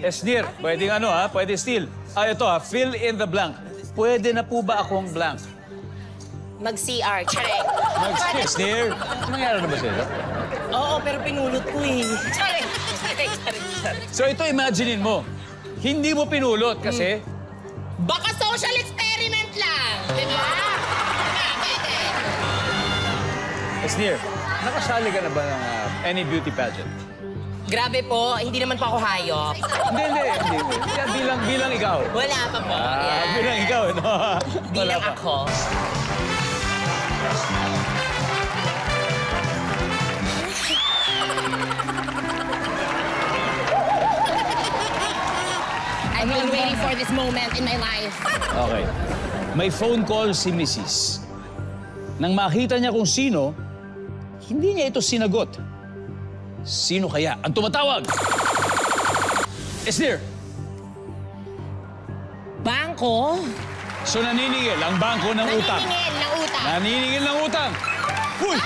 Esnir, pwedeng ano ha, pwede steal. Ito ha, fill in the blank. Pwede na po ba akong blank? Mag-CR, charek. Esnir, nangyari na ba sa'yo? Oo, pero pinulot ko eh. Charek. So ito, imaginein mo. Hindi mo pinulot kasi... Baka social experiment lang, di ba? Pwede. Esnir, nakasali ka na ba ng any beauty pageant? Grabe po, hindi naman po ako hayop. Hindi. Bilang ikaw. Wala pa po. Yan. Bilang ikaw, no? Bilang ako. I've been waiting for this moment in my life. Okay. May phone call si Mrs. Nang makita niya kung sino, hindi niya ito sinagot. Sino kaya ang tumatawag? Esnir! Bangko? So naniningil ang bangko ng utang. Naniningil ng utang. Naniningil ng utang. Uy!